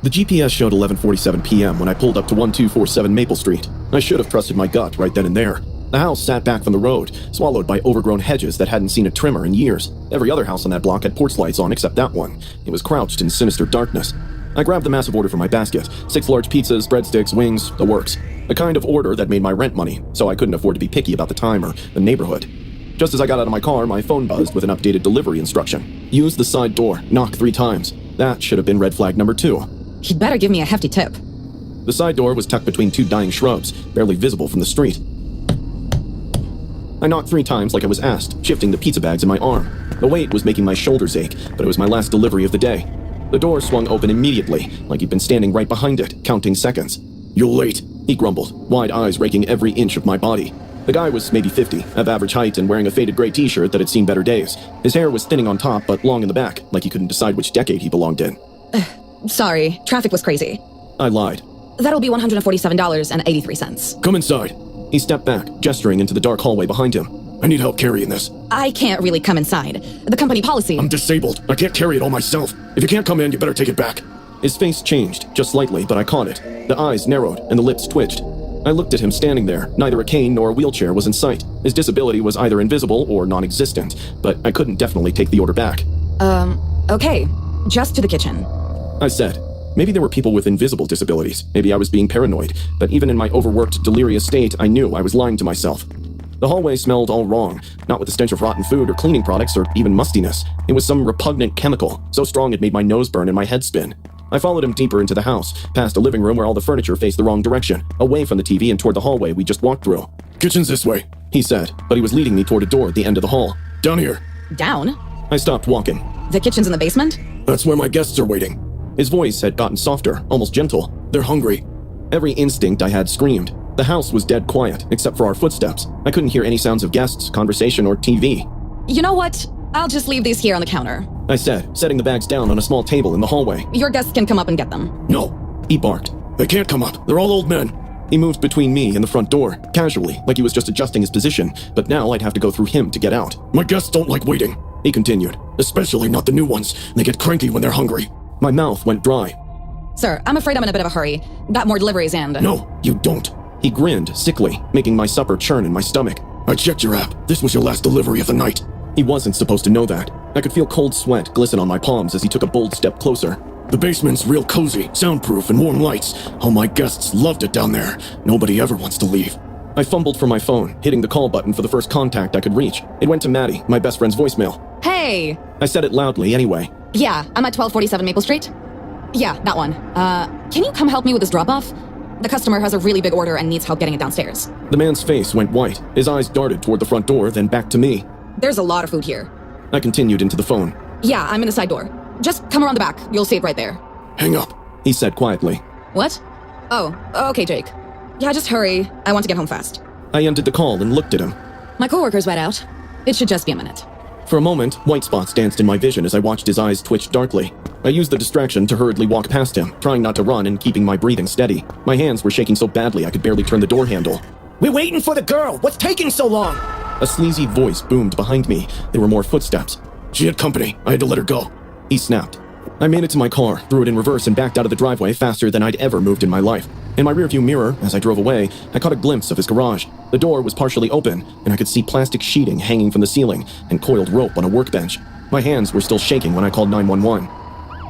The GPS showed 11:47 p.m. when I pulled up to 1247 Maple Street. I should have trusted my gut right then and there. The house sat back from the road, swallowed by overgrown hedges that hadn't seen a trimmer in years. Every other house on that block had porch lights on except that one. It was crouched in sinister darkness. I grabbed the massive order from my basket. 6 large pizzas, breadsticks, wings, the works. The kind of order that made my rent money, so I couldn't afford to be picky about the time or the neighborhood. Just as I got out of my car, my phone buzzed with an updated delivery instruction. Use the side door, knock 3 times. That should have been red flag number 2. He'd better give me a hefty tip. The side door was tucked between 2 dying shrubs, barely visible from the street. I knocked 3 times like I was asked, shifting the pizza bags in my arm. The weight was making my shoulders ache, but it was my last delivery of the day. The door swung open immediately, like he'd been standing right behind it, counting seconds. "You're late," he grumbled, wide eyes raking every inch of my body. The guy was maybe 50, of average height and wearing a faded gray t-shirt that had seen better days. His hair was thinning on top but long in the back, like he couldn't decide which decade he belonged in. Sorry, traffic was crazy. I lied. That'll be $147.83. "Come inside." He stepped back, gesturing into the dark hallway behind him. "I need help carrying this." I can't really come inside. The company policy... "I'm disabled. I can't carry it all myself. If you can't come in, you better take it back." His face changed, just slightly, but I caught it. The eyes narrowed, and the lips twitched. I looked at him standing there. Neither a cane nor a wheelchair was in sight. His disability was either invisible or non-existent, but I couldn't definitely take the order back. Okay. Just to the kitchen. I said. Maybe there were people with invisible disabilities. Maybe I was being paranoid. But even in my overworked, delirious state, I knew I was lying to myself. The hallway smelled all wrong, not with the stench of rotten food or cleaning products or even mustiness. It was some repugnant chemical, so strong it made my nose burn and my head spin. I followed him deeper into the house, past a living room where all the furniture faced the wrong direction, away from the TV and toward the hallway we just walked through. "Kitchen's this way," he said, but he was leading me toward a door at the end of the hall. "Down here." Down? I stopped walking. The kitchen's in the basement? "That's where my guests are waiting." His voice had gotten softer, almost gentle. "They're hungry." Every instinct I had screamed. The house was dead quiet, except for our footsteps. I couldn't hear any sounds of guests, conversation, or TV. You know what? I'll just leave these here on the counter. I said, setting the bags down on a small table in the hallway. Your guests can come up and get them. "No," he barked. "They can't come up. They're all old men." He moved between me and the front door, casually, like he was just adjusting his position, but now I'd have to go through him to get out. "My guests don't like waiting," he continued. "Especially not the new ones. They get cranky when they're hungry." My mouth went dry. Sir, I'm afraid I'm in a bit of a hurry. Got more deliveries and... "No, you don't." He grinned, sickly, making my supper churn in my stomach. "I checked your app. This was your last delivery of the night." He wasn't supposed to know that. I could feel cold sweat glisten on my palms as he took a bold step closer. "The basement's real cozy, soundproof, and warm lights. All my guests loved it down there. Nobody ever wants to leave." I fumbled for my phone, hitting the call button for the first contact I could reach. It went to Maddie, my best friend's voicemail. Hey! I said it loudly anyway. Yeah, I'm at 1247 Maple Street. Yeah, that one. Can you come help me with this drop-off? The customer has a really big order and needs help getting it downstairs. The man's face went white. His eyes darted toward the front door, then back to me. There's a lot of food here. I continued into the phone. Yeah, I'm in the side door. Just come around the back. You'll see it right there. "Hang up," he said quietly. What? Oh, okay, Jake. Yeah, just hurry. I want to get home fast. I ended the call and looked at him. My coworker's right out. It should just be a minute. For a moment, white spots danced in my vision as I watched his eyes twitch darkly. I used the distraction to hurriedly walk past him, trying not to run and keeping my breathing steady. My hands were shaking so badly I could barely turn the door handle. "We're waiting for the girl! What's taking so long?" A sleazy voice boomed behind me. There were more footsteps. "She had company. I had to let her go," he snapped. I made it to my car, threw it in reverse, and backed out of the driveway faster than I'd ever moved in my life. In my rearview mirror, as I drove away, I caught a glimpse of his garage. The door was partially open, and I could see plastic sheeting hanging from the ceiling and coiled rope on a workbench. My hands were still shaking when I called 911.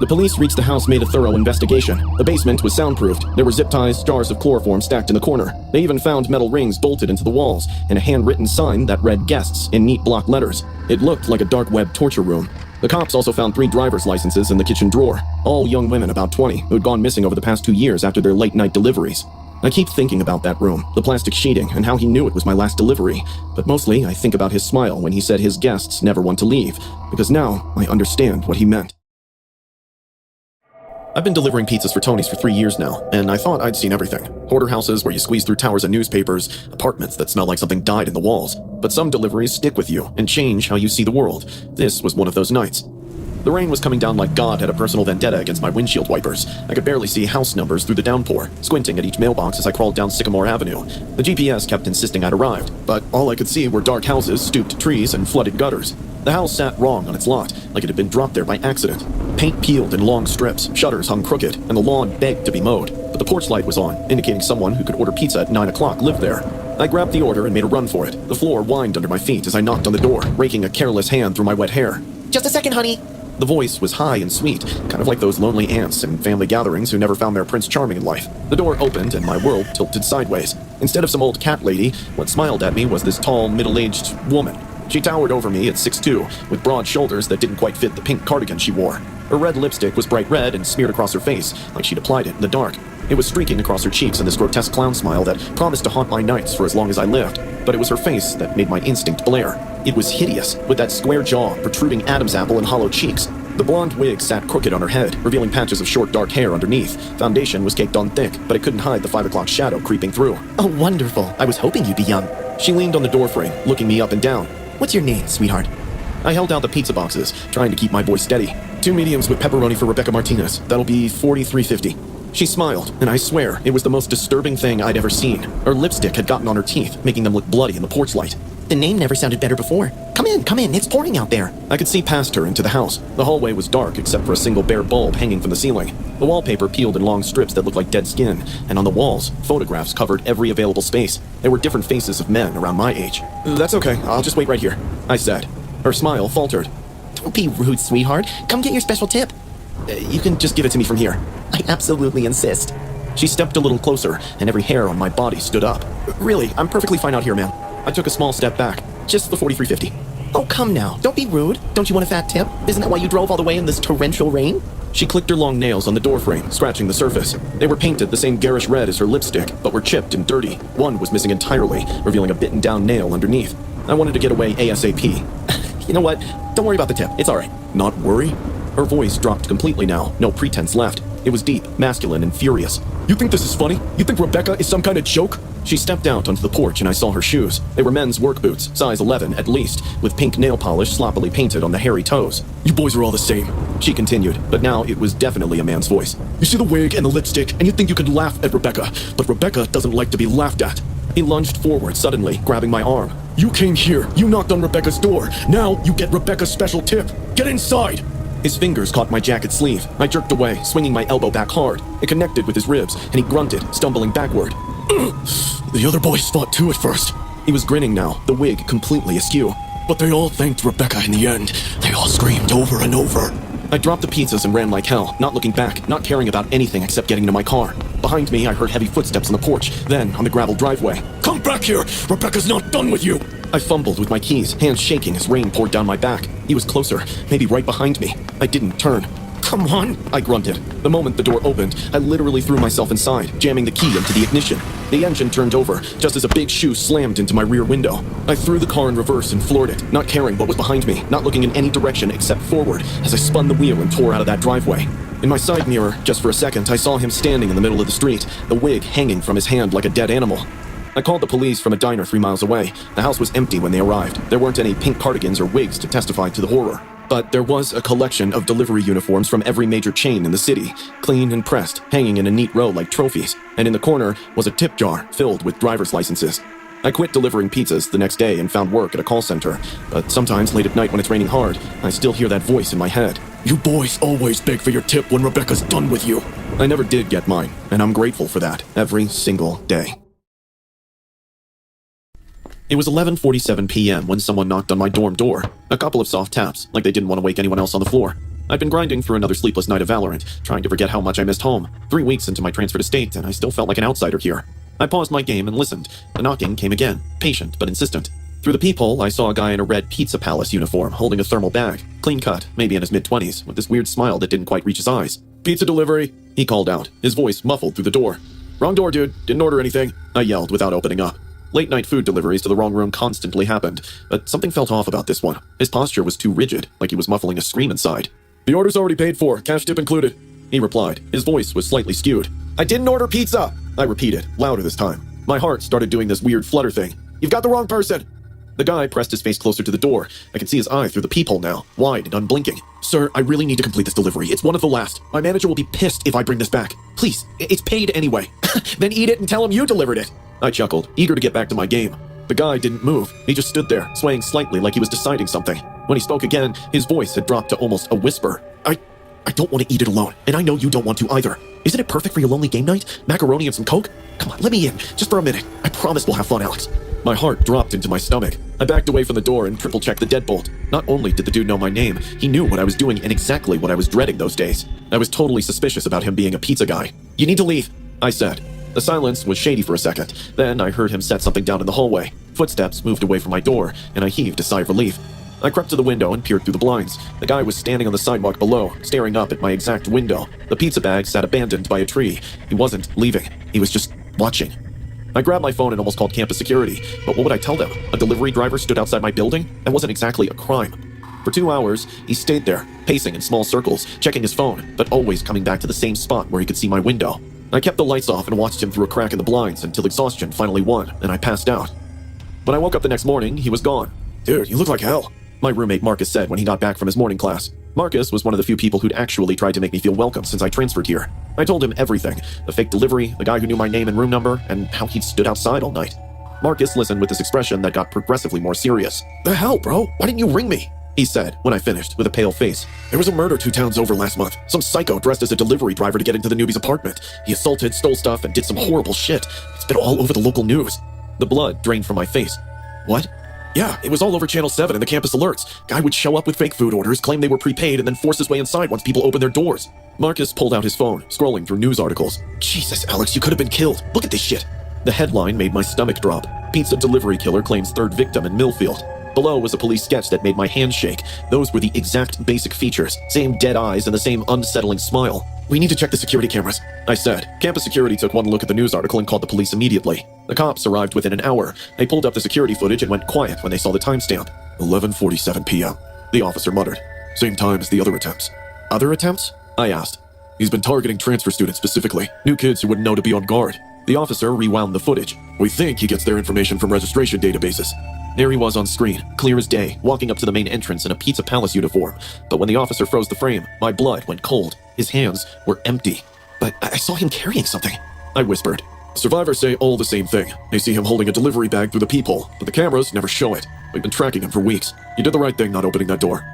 The police reached the house, made a thorough investigation. The basement was soundproofed. There were zip ties, jars of chloroform stacked in the corner. They even found metal rings bolted into the walls and a handwritten sign that read "Guests" in neat block letters. It looked like a dark web torture room. The cops also found 3 driver's licenses in the kitchen drawer, all young women about 20 who'd gone missing over the past 2 years after their late-night deliveries. I keep thinking about that room, the plastic sheeting, and how he knew it was my last delivery. But mostly, I think about his smile when he said his guests never want to leave, because now I understand what he meant. I've been delivering pizzas for Tony's for 3 years now, and I thought I'd seen everything. Hoarder houses where you squeeze through towers of newspapers, apartments that smell like something died in the walls. But some deliveries stick with you and change how you see the world. This was one of those nights. The rain was coming down like God had a personal vendetta against my windshield wipers. I could barely see house numbers through the downpour, squinting at each mailbox as I crawled down Sycamore Avenue. The GPS kept insisting I'd arrived, but all I could see were dark houses, stooped trees, and flooded gutters. The house sat wrong on its lot, like it had been dropped there by accident. Paint peeled in long strips, shutters hung crooked, and the lawn begged to be mowed. But the porch light was on, indicating someone who could order pizza at 9 o'clock lived there. I grabbed the order and made a run for it. The floor whined under my feet as I knocked on the door, raking a careless hand through my wet hair. Just a second, honey. The voice was high and sweet, kind of like those lonely aunts in family gatherings who never found their Prince Charming in life. The door opened and my world tilted sideways. Instead of some old cat lady, what smiled at me was this tall, middle-aged woman. She towered over me at 6'2", with broad shoulders that didn't quite fit the pink cardigan she wore. Her red lipstick was bright red and smeared across her face, like she'd applied it in the dark. It was streaking across her cheeks in this grotesque clown smile that promised to haunt my nights for as long as I lived. But it was her face that made my instinct blare. It was hideous, with that square jaw, protruding Adam's apple, and hollow cheeks. The blonde wig sat crooked on her head, revealing patches of short dark hair underneath. Foundation was caked on thick, but it couldn't hide the 5 o'clock shadow creeping through. Oh, wonderful. I was hoping you'd be young. She leaned on the doorframe, looking me up and down. What's your name, sweetheart? I held out the pizza boxes, trying to keep my voice steady. 2 mediums with pepperoni for Rebecca Martinez. That'll be $43.50. She smiled, and I swear it was the most disturbing thing I'd ever seen. Her lipstick had gotten on her teeth, making them look bloody in the porch light. The name never sounded better before. Come in, it's pouring out there. I could see past her into the house. The hallway was dark except for a single bare bulb hanging from the ceiling. The wallpaper peeled in long strips that looked like dead skin, and on the walls, photographs covered every available space. There were different faces of men around my age. That's okay, I'll just wait right here, I said. Her smile faltered. Don't be rude, sweetheart. Come get your special tip. You can just give it to me from here. I absolutely insist. She stepped a little closer, and every hair on my body stood up. Really, I'm perfectly fine out here, ma'am. I took a small step back. Just the $43.50. Oh, come now. Don't be rude. Don't you want a fat tip? Isn't that why you drove all the way in this torrential rain? She clicked her long nails on the doorframe, scratching the surface. They were painted the same garish red as her lipstick, but were chipped and dirty. One was missing entirely, revealing a bitten down nail underneath. I wanted to get away ASAP. You know what? Don't worry about the tip. It's all right. Not worry? Her voice dropped completely now, no pretense left. It was deep, masculine, and furious. You think this is funny? You think Rebecca is some kind of joke? She stepped out onto the porch and I saw her shoes. They were men's work boots, size 11 at least, with pink nail polish sloppily painted on the hairy toes. You boys are all the same, she continued, but now it was definitely a man's voice. You see the wig and the lipstick, and you think you could laugh at Rebecca, but Rebecca doesn't like to be laughed at. He lunged forward suddenly, grabbing my arm. You came here, you knocked on Rebecca's door. Now you get Rebecca's special tip. Get inside! His fingers caught my jacket sleeve. I jerked away, swinging my elbow back hard. It connected with his ribs, and he grunted, stumbling backward. The other boys fought too at first. He was grinning now, the wig completely askew. But they all thanked Rebecca in the end. They all screamed over and over. I dropped the pizzas and ran like hell, not looking back, not caring about anything except getting to my car. Behind me, I heard heavy footsteps on the porch, then on the gravel driveway. Come back here! Rebecca's not done with you! I fumbled with my keys, hands shaking as rain poured down my back. He was closer, maybe right behind me. I didn't turn. Come on, I grunted. The moment the door opened, I literally threw myself inside, jamming the key into the ignition. The engine turned over, just as a big shoe slammed into my rear window. I threw the car in reverse and floored it, not caring what was behind me, not looking in any direction except forward, as I spun the wheel and tore out of that driveway. In my side mirror, just for a second, I saw him standing in the middle of the street, the wig hanging from his hand like a dead animal. I called the police from a diner 3 miles away. The house was empty when they arrived. There weren't any pink cardigans or wigs to testify to the horror. But there was a collection of delivery uniforms from every major chain in the city, clean and pressed, hanging in a neat row like trophies, and in the corner was a tip jar filled with driver's licenses. I quit delivering pizzas the next day and found work at a call center, but sometimes late at night when it's raining hard, I still hear that voice in my head. You boys always beg for your tip when Rebecca's done with you. I never did get mine, and I'm grateful for that every single day. It was 11:47 p.m. when someone knocked on my dorm door. A couple of soft taps, like they didn't want to wake anyone else on the floor. I'd been grinding through another sleepless night of Valorant, trying to forget how much I missed home. 3 weeks into my transfer to state, and I still felt like an outsider here. I paused my game and listened. The knocking came again, patient but insistent. Through the peephole, I saw a guy in a red Pizza Palace uniform, holding a thermal bag. Clean cut, maybe in his mid-20s, with this weird smile that didn't quite reach his eyes. Pizza delivery, he called out, his voice muffled through the door. Wrong door, dude. Didn't order anything, I yelled without opening up. Late-night food deliveries to the wrong room constantly happened, but something felt off about this one. His posture was too rigid, like he was muffling a scream inside. The order's already paid for, cash tip included, he replied. His voice was slightly skewed. I didn't order pizza, I repeated, louder this time. My heart started doing this weird flutter thing. You've got the wrong person. The guy pressed his face closer to the door. I could see his eye through the peephole now, wide and unblinking. Sir, I really need to complete this delivery. It's one of the last. My manager will be pissed if I bring this back. Please, it's paid anyway. Then eat it and tell him you delivered it. I chuckled, eager to get back to my game. The guy didn't move. He just stood there, swaying slightly like he was deciding something. When he spoke again, his voice had dropped to almost a whisper. I don't want to eat it alone, and I know you don't want to either. Isn't it perfect for your lonely game night? Macaroni and some Coke? Come on, let me in, just for a minute. I promise we'll have fun, Alex. My heart dropped into my stomach. I backed away from the door and triple-checked the deadbolt. Not only did the dude know my name, he knew what I was doing and exactly what I was dreading those days. I was totally suspicious about him being a pizza guy. You need to leave, I said. The silence was shady for a second. Then I heard him set something down in the hallway. Footsteps moved away from my door, and I heaved a sigh of relief. I crept to the window and peered through the blinds. The guy was standing on the sidewalk below, staring up at my exact window. The pizza bag sat abandoned by a tree. He wasn't leaving. He was just watching. I grabbed my phone and almost called campus security. But what would I tell them? A delivery driver stood outside my building? That wasn't exactly a crime. For 2 hours, he stayed there, pacing in small circles, checking his phone, but always coming back to the same spot where he could see my window. I kept the lights off and watched him through a crack in the blinds until exhaustion finally won, and I passed out. When I woke up the next morning, he was gone. Dude, you look like hell, my roommate Marcus said when he got back from his morning class. Marcus was one of the few people who'd actually tried to make me feel welcome since I transferred here. I told him everything, the fake delivery, the guy who knew my name and room number, and how he'd stood outside all night. Marcus listened with this expression that got progressively more serious. The hell, bro? Why didn't you ring me? He said when I finished, with a pale face. There was a murder 2 towns over last month. Some psycho dressed as a delivery driver to get into the newbie's apartment. He assaulted, stole stuff, and did some horrible shit. It's been all over the local news. The blood drained from my face. What? Yeah, it was all over Channel 7 and the campus alerts. Guy would show up with fake food orders, claim they were prepaid, and then force his way inside once people opened their doors. Marcus pulled out his phone, scrolling through news articles. Jesus, Alex, you could have been killed. Look at this shit. The headline made my stomach drop. Pizza delivery killer claims 3rd victim in Millfield. Below was a police sketch that made my hands shake. Those were the exact basic features. Same dead eyes and the same unsettling smile. We need to check the security cameras, I said. Campus security took one look at the news article and called the police immediately. The cops arrived within an hour. They pulled up the security footage and went quiet when they saw the timestamp. 11:47 p.m., the officer muttered. Same time as the other attempts. Other attempts? I asked. He's been targeting transfer students specifically, new kids who wouldn't know to be on guard. The officer rewound the footage. We think he gets their information from registration databases. There he was on screen, clear as day, walking up to the main entrance in a Pizza Palace uniform. But when the officer froze the frame, my blood went cold. His hands were empty. But I saw him carrying something, I whispered. Survivors say all the same thing. They see him holding a delivery bag through the peephole, but the cameras never show it. We've been tracking him for weeks. You did the right thing not opening that door.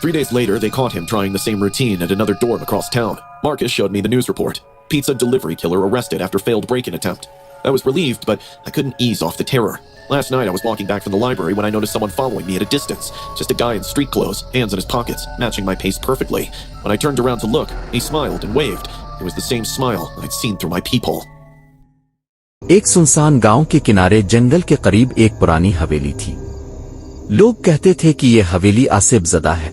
3 days later, they caught him trying the same routine at another dorm across town. Marcus showed me the news report. Pizza delivery killer arrested after failed break-in attempt. I was relieved, but I couldn't ease off the terror. Last night, I was walking back from the library when I noticed someone following me at a distance. Just a guy in street clothes, hands in his pockets, matching my pace perfectly. When I turned around to look, he smiled and waved. It was the same smile I'd seen through my peephole. एक सुनसान गांव के किनारे जंगल के करीब एक पुरानी हवेली थी। लोग कहते थे कि ये हवेली आसिफ ज़दा है।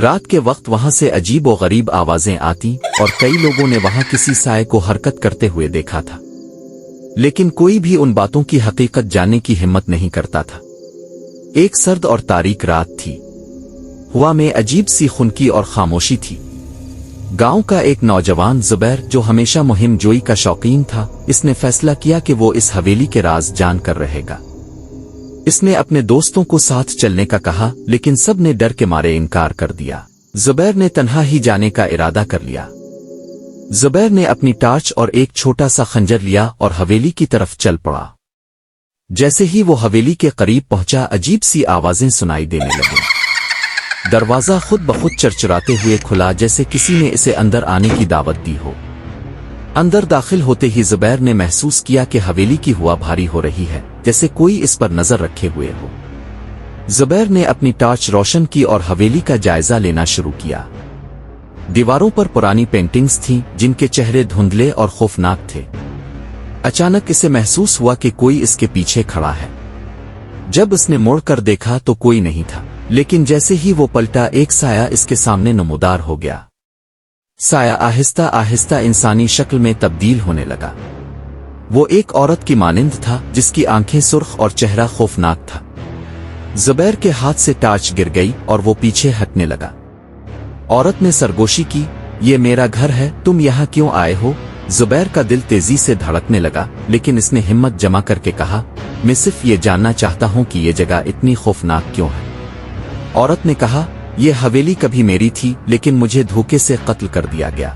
रात के वक्त वहां से अजीब और गरीब आवाजें आती और कई लोगों ने वहां किसी साए को हरकत करते हुए देखा था। लेकिन कोई भी उन बातों की हकीकत जानने की हिम्मत नहीं करता था। एक सर्द और तारीक रात थी। हवा में अजीब सी खुनकी और खामोशी थी। गांव का एक नौजवान जुबैर, जो हमेशा मुहिम जोई का शौकीन था, इसने फैसला किया कि वो इस हवेली के राज जान कर रहेगा। इसने अपने दोस्तों को साथ चलने का कहा, लेकिन सब ने डर के मारे इनकार कर दिया। जुबैर ने तन्हा ही जाने का इरादा कर लिया। जुबैर ने अपनी टार्च और एक छोटा सा खंजर लिया और हवेली की तरफ चल पड़ा। जैसे ही वो हवेली के करीब पहुंचा, अजीब सी आवाजें सुनाई देने लगी। दरवाजा खुद ब खुद चरचराते हुए खुला, जैसे किसी ने इसे अंदर आने की दावत दी हो। अंदर दाखिल होते ही जुबैर ने महसूस किया कि हवेली की हवा भारी हो रही है, जैसे कोई इस पर नजर रखे हुए हो। जुबैर ने अपनी टार्च रोशन की और हवेली का जायजा लेना शुरू किया। दीवारों पर पुरानी पेंटिंग्स थीं, जिनके चेहरे धुंधले और खौफनाक थे। अचानक इसे महसूस हुआ कि कोई इसके पीछे खड़ा है। जब उसने मुड़कर देखा तो कोई नहीं था, लेकिन जैसे ही वो पलटा, एक साया इसके सामने नमूदार हो गया। साया आहिस्ता आहिस्ता इंसानी शक्ल में तब्दील होने लगा। वो एक औरत की मानिंद था, जिसकी आंखें सुर्ख और चेहरा खौफनाक था। जुबैर के हाथ से टार्च गिर गई और वो पीछे हटने लगा। औरत ने सरगोशी की, ये मेरा घर है, तुम यहाँ क्यों आए हो? जुबैर का दिल तेजी से धड़कने लगा, लेकिन इसने हिम्मत जमा करके कहा, मैं सिर्फ ये जानना चाहता हूँ कि ये जगह इतनी खौफनाक क्यों है। औरत ने कहा, यह हवेली कभी मेरी थी, लेकिन मुझे धोखे से कत्ल कर दिया गया।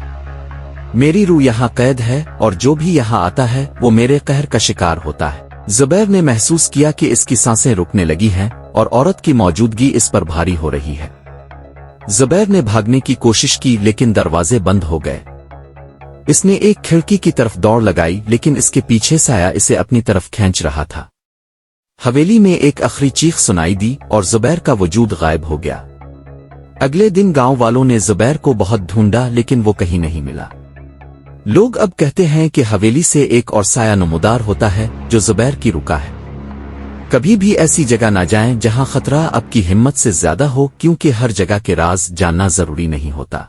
मेरी रूह यहाँ कैद है और जो भी यहाँ आता है वो मेरे कहर का शिकार होता है। زبیر نے محسوس کیا کہ اس کی سانسیں رکنے لگی ہیں اور عورت کی موجودگی اس پر بھاری ہو رہی ہے۔ زبیر نے بھاگنے کی کوشش کی لیکن دروازے بند ہو گئے۔ اس نے ایک کھڑکی کی طرف دوڑ لگائی لیکن اس کے پیچھے سایہ اسے اپنی طرف کھینچ رہا تھا۔ حویلی میں ایک آخری چیخ سنائی دی اور زبیر کا وجود غائب ہو گیا۔ اگلے دن گاؤں والوں نے زبیر کو بہت ڈھونڈا لیکن وہ کہیں نہیں ملا۔ لوگ اب کہتے ہیں کہ حویلی سے ایک اور سایہ نمودار ہوتا ہے جو زبیر کی رکا ہے۔ کبھی بھی ایسی جگہ نہ جائیں جہاں خطرہ آپ کی ہمت سے زیادہ ہو، کیونکہ ہر جگہ کے راز جاننا ضروری نہیں ہوتا۔